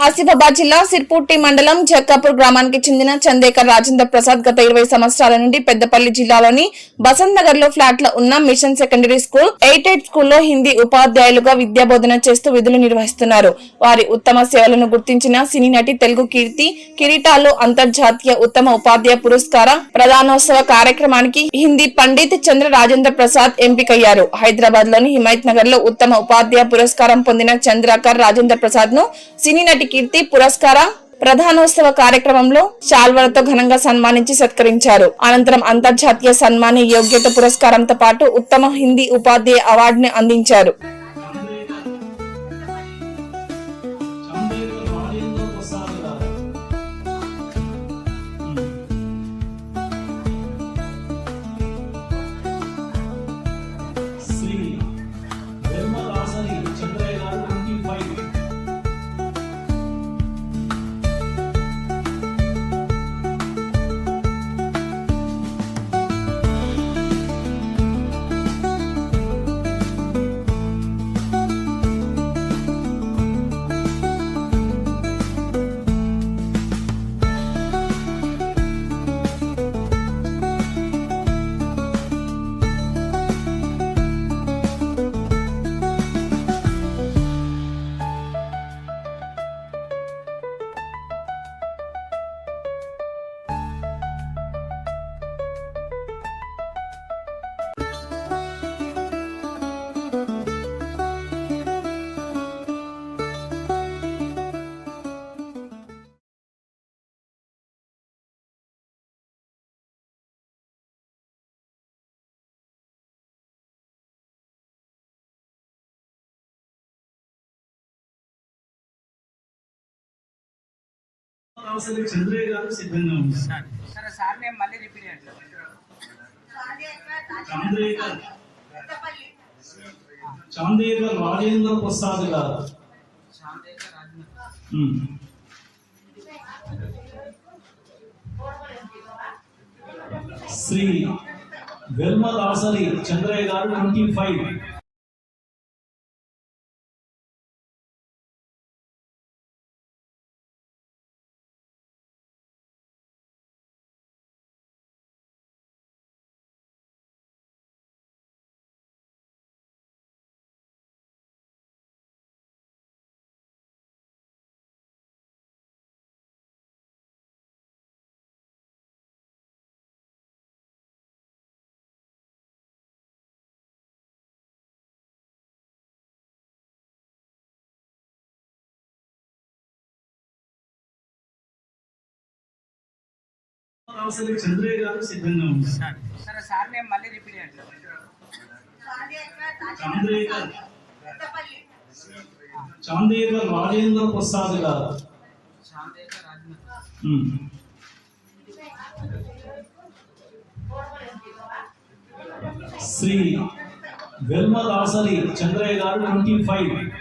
ఆసిఫాబాద్ జిల్లా సిర్పూర్టి మండలం జక్కాపూర్ గ్రామానికి చెందిన చందేకర్ రాజేంద్ర ప్రసాద్ గత 20 సంవత్సరాల నుండి పెద్దపల్లి జిల్లాలోని బసంత్ నగర్ లో ఫ్లాట్ లో ఉన్న మిషన్ సెకండరీ స్కూల్ ఎయిటెడ్ స్కూల్లో హిందీ ఉపాధ్యాయులుగా విద్యాబోధన చేస్తూ విధులు నిర్వహిస్తున్నారు. వారి ఉత్తమ సేవలను గుర్తించిన సినీ నటి తెలుగు కీర్తి కిరీటాలు అంతర్జాతీయ ఉత్తమ ఉపాధ్యాయ పురస్కారం ప్రధానోత్సవ కార్యక్రమానికి హిందీ పండిత్ చంద్ర రాజేంద్ర ప్రసాద్ ఎంపికయ్యారు. హైదరాబాద్ లోని హిమాయత్ నగర్ లో ఉత్తమ ఉపాధ్యాయ పురస్కారం పొందిన చంద్రకర్ రాజేంద్ర ప్రసాద్ ను సినీ నటి కీర్తి పురస్కార ప్రధానోత్సవ కార్యక్రమంలో శాల్వలతో ఘనంగా సన్మానించి సత్కరించారు. అనంతరం అంతర్జాతీయ సన్మాన యోగ్యత పురస్కారంతో పాటు ఉత్తమ హిందీ ఉపాధ్యాయ అవార్డుని అందించారు. చంద్రయ్య గారు సిద్ధంగా ఉన్నారు. చాందేకర్ రాజేంద్ర ప్రసాద్ గారు. శ్రీ వెల్మదాసరి చంద్రయ్య గారు 25. చంద్రయ్య గారు సిద్ధంగా ఉన్నారు. చాందేకర్ రాజేంద్ర ప్రసాద్ గారు. శ్రీ వెల్మదాసరి చంద్రయ్య గారు 25.